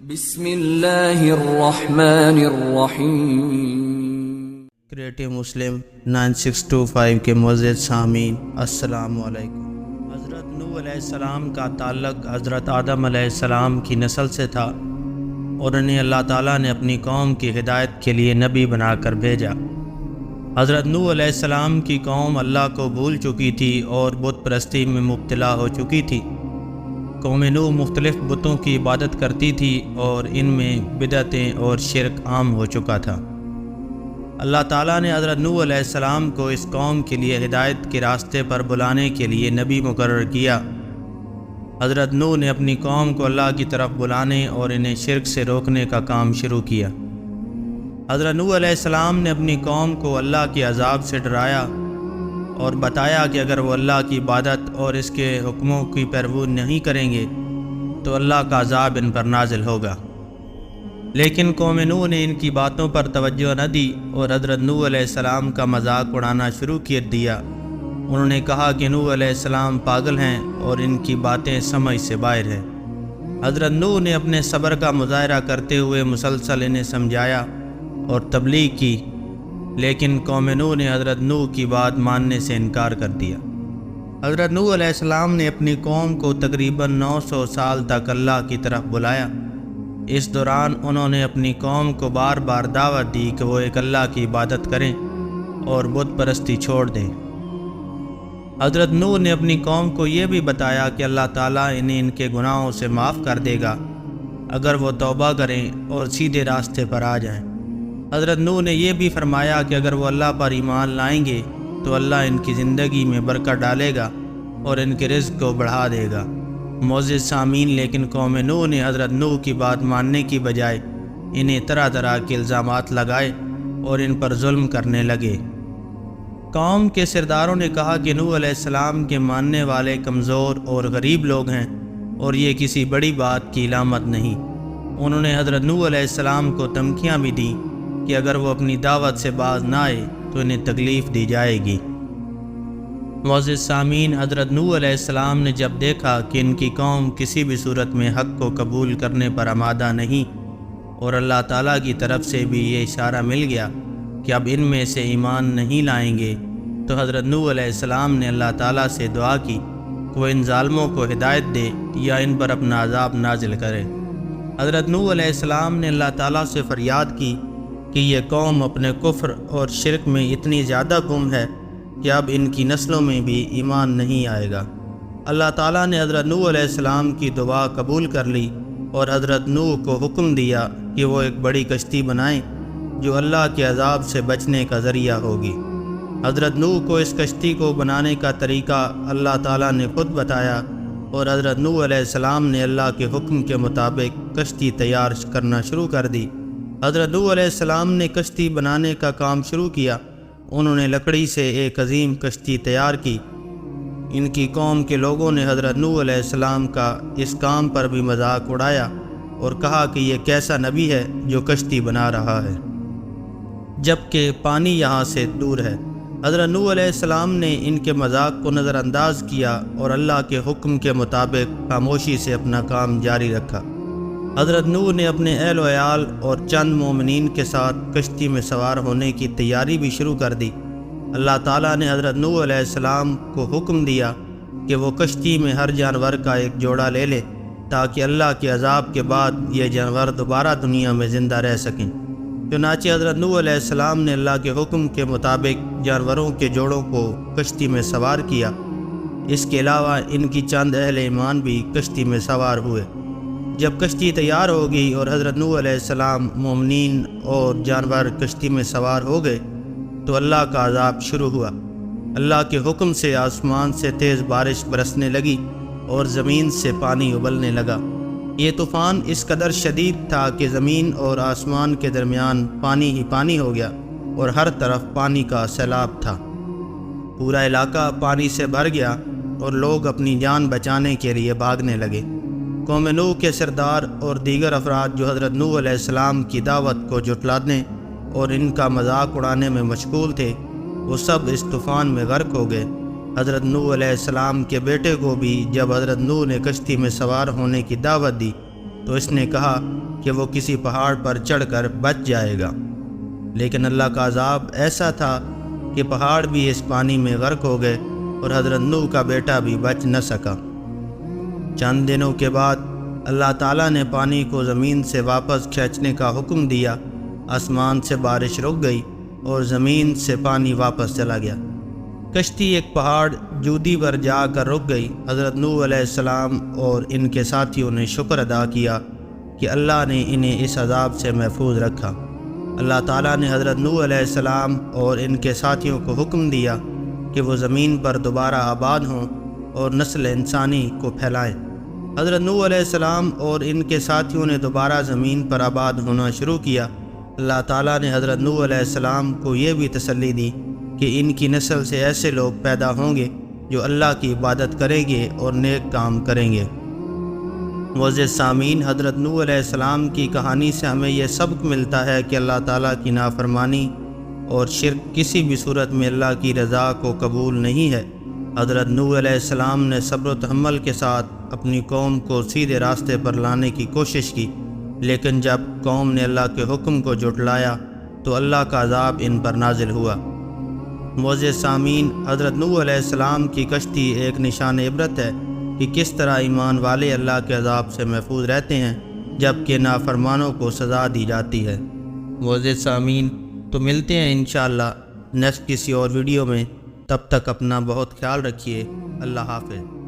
بسم اللہ الرحمن الرحیم۔ کریٹو مسلم 9625 کے معزز سامعین السلام علیکم۔ حضرت نوح علیہ السلام کا تعلق حضرت آدم علیہ السلام کی نسل سے تھا اور انہیں اللہ تعالیٰ نے اپنی قوم کی ہدایت کے لیے نبی بنا کر بھیجا۔ حضرت نوح علیہ السلام کی قوم اللہ کو بھول چکی تھی اور بت پرستی میں مبتلا ہو چکی تھی۔ قوم نوح مختلف بتوں کی عبادت کرتی تھی اور ان میں بدعتیں اور شرک عام ہو چکا تھا۔ اللہ تعالیٰ نے حضرت نوح علیہ السلام کو اس قوم کے لیے ہدایت کے راستے پر بلانے کے لیے نبی مقرر کیا۔ حضرت نوح نے اپنی قوم کو اللہ کی طرف بلانے اور انہیں شرک سے روکنے کا کام شروع کیا۔ حضرت نوح علیہ السلام نے اپنی قوم کو اللہ کے عذاب سے ڈرایا اور بتایا کہ اگر وہ اللہ کی عبادت اور اس کے حکموں کی پیروی نہیں کریں گے تو اللہ کا عذاب ان پر نازل ہوگا۔ لیکن قوم نوح نے ان کی باتوں پر توجہ نہ دی اور حضرت نوح علیہ السلام کا مذاق اڑانا شروع کر دیا۔ انہوں نے کہا کہ نوح علیہ السلام پاگل ہیں اور ان کی باتیں سمجھ سے باہر ہیں۔ حضرت نوح نے اپنے صبر کا مظاہرہ کرتے ہوئے مسلسل انہیں سمجھایا اور تبلیغ کی، لیکن قوم نوح نے حضرت نوح کی بات ماننے سے انکار کر دیا۔ حضرت نوح علیہ السلام نے اپنی قوم کو تقریباً 900 سال تک اللہ کی طرف بلایا۔ اس دوران انہوں نے اپنی قوم کو بار بار دعوت دی کہ وہ ایک اللہ کی عبادت کریں اور بت پرستی چھوڑ دیں۔ حضرت نوح نے اپنی قوم کو یہ بھی بتایا کہ اللہ تعالیٰ انہیں ان کے گناہوں سے معاف کر دے گا اگر وہ توبہ کریں اور سیدھے راستے پر آ جائیں۔ حضرت نوح نے یہ بھی فرمایا کہ اگر وہ اللہ پر ایمان لائیں گے تو اللہ ان کی زندگی میں برکت ڈالے گا اور ان کے رزق کو بڑھا دے گا۔ معزز سامعین، لیکن قوم نوح نے حضرت نوح کی بات ماننے کی بجائے انہیں طرح طرح کے الزامات لگائے اور ان پر ظلم کرنے لگے۔ قوم کے سرداروں نے کہا کہ نوح علیہ السلام کے ماننے والے کمزور اور غریب لوگ ہیں اور یہ کسی بڑی بات کی علامت نہیں۔ انہوں نے حضرت نوح علیہ السلام کو دھمکیاں بھی دیں کہ اگر وہ اپنی دعوت سے باز نہ آئے تو انہیں تکلیف دی جائے گی۔ معزز سامعین، حضرت نوح علیہ السلام نے جب دیکھا کہ ان کی قوم کسی بھی صورت میں حق کو قبول کرنے پر آمادہ نہیں اور اللہ تعالیٰ کی طرف سے بھی یہ اشارہ مل گیا کہ اب ان میں سے ایمان نہیں لائیں گے، تو حضرت نوح علیہ السلام نے اللہ تعالیٰ سے دعا کی کہ وہ ان ظالموں کو ہدایت دے یا ان پر اپنا عذاب نازل کرے۔ حضرت نوح علیہ السلام نے اللہ تعالیٰ سے فریاد کی کہ یہ قوم اپنے کفر اور شرک میں اتنی زیادہ گم ہے کہ اب ان کی نسلوں میں بھی ایمان نہیں آئے گا۔ اللہ تعالیٰ نے حضرت نوح علیہ السلام کی دعا قبول کر لی اور حضرت نوح کو حکم دیا کہ وہ ایک بڑی کشتی بنائیں جو اللہ کے عذاب سے بچنے کا ذریعہ ہوگی۔ حضرت نوح کو اس کشتی کو بنانے کا طریقہ اللہ تعالیٰ نے خود بتایا اور حضرت نوح علیہ السلام نے اللہ کے حکم کے مطابق کشتی تیار کرنا شروع کر دی۔ حضرت نوح علیہ السلام نے کشتی بنانے کا کام شروع کیا۔ انہوں نے لکڑی سے ایک عظیم کشتی تیار کی۔ ان کی قوم کے لوگوں نے حضرت نوح علیہ السلام کا اس کام پر بھی مذاق اڑایا اور کہا کہ یہ کیسا نبی ہے جو کشتی بنا رہا ہے جبکہ پانی یہاں سے دور ہے۔ حضرت نوح علیہ السلام نے ان کے مذاق کو نظر انداز کیا اور اللہ کے حکم کے مطابق خاموشی سے اپنا کام جاری رکھا۔ حضرت نوح نے اپنے اہل و عیال اور چند مومنین کے ساتھ کشتی میں سوار ہونے کی تیاری بھی شروع کر دی۔ اللہ تعالیٰ نے حضرت نوح علیہ السلام کو حکم دیا کہ وہ کشتی میں ہر جانور کا ایک جوڑا لے لے تاکہ اللہ کے عذاب کے بعد یہ جانور دوبارہ دنیا میں زندہ رہ سکیں۔ چنانچہ حضرت نوح علیہ السلام نے اللہ کے حکم کے مطابق جانوروں کے جوڑوں کو کشتی میں سوار کیا۔ اس کے علاوہ ان کی چند اہل ایمان بھی کشتی میں سوار ہوئے۔ جب کشتی تیار ہو گئی اور حضرت نوح علیہ السلام، مومنین اور جانور کشتی میں سوار ہو گئے تو اللہ کا عذاب شروع ہوا۔ اللہ کے حکم سے آسمان سے تیز بارش برسنے لگی اور زمین سے پانی ابلنے لگا۔ یہ طوفان اس قدر شدید تھا کہ زمین اور آسمان کے درمیان پانی ہی پانی ہو گیا اور ہر طرف پانی کا سیلاب تھا۔ پورا علاقہ پانی سے بھر گیا اور لوگ اپنی جان بچانے کے لیے بھاگنے لگے۔ قوم نوح کے سردار اور دیگر افراد جو حضرت نوح علیہ السلام کی دعوت کو جھٹلانے اور ان کا مذاق اڑانے میں مشغول تھے، وہ سب اس طوفان میں غرق ہو گئے۔ حضرت نوح علیہ السلام کے بیٹے کو بھی جب حضرت نوح نے کشتی میں سوار ہونے کی دعوت دی تو اس نے کہا کہ وہ کسی پہاڑ پر چڑھ کر بچ جائے گا، لیکن اللہ کا عذاب ایسا تھا کہ پہاڑ بھی اس پانی میں غرق ہو گئے اور حضرت نوح کا بیٹا بھی بچ نہ سکا۔ چند دنوں کے بعد اللہ تعالیٰ نے پانی کو زمین سے واپس کھینچنے کا حکم دیا، آسمان سے بارش رک گئی اور زمین سے پانی واپس چلا گیا۔ کشتی ایک پہاڑ جودی پر جا کر رک گئی۔ حضرت نوح علیہ السلام اور ان کے ساتھیوں نے شکر ادا کیا کہ اللہ نے انہیں اس عذاب سے محفوظ رکھا۔ اللہ تعالیٰ نے حضرت نوح علیہ السلام اور ان کے ساتھیوں کو حکم دیا کہ وہ زمین پر دوبارہ آباد ہوں اور نسل انسانی کو پھیلائیں۔ حضرت نوح علیہ السلام اور ان کے ساتھیوں نے دوبارہ زمین پر آباد ہونا شروع کیا۔ اللہ تعالیٰ نے حضرت نوح علیہ السلام کو یہ بھی تسلی دی کہ ان کی نسل سے ایسے لوگ پیدا ہوں گے جو اللہ کی عبادت کریں گے اور نیک کام کریں گے۔ معزز سامعین، حضرت نوح علیہ السلام کی کہانی سے ہمیں یہ سبق ملتا ہے کہ اللہ تعالیٰ کی نافرمانی اور شرک کسی بھی صورت میں اللہ کی رضا کو قبول نہیں ہے۔ حضرت نوح علیہ السلام نے صبر و تحمل کے ساتھ اپنی قوم کو سیدھے راستے پر لانے کی کوشش کی، لیکن جب قوم نے اللہ کے حکم کو جھٹلایا تو اللہ کا عذاب ان پر نازل ہوا۔ معزز سامعین، حضرت نوح علیہ السلام کی کشتی ایک نشان عبرت ہے کہ کس طرح ایمان والے اللہ کے عذاب سے محفوظ رہتے ہیں جبکہ نافرمانوں کو سزا دی جاتی ہے۔ معزز سامعین، تو ملتے ہیں انشاءاللہ نیکسٹ کسی اور ویڈیو میں، تب تک اپنا بہت خیال رکھیے۔ اللہ حافظ۔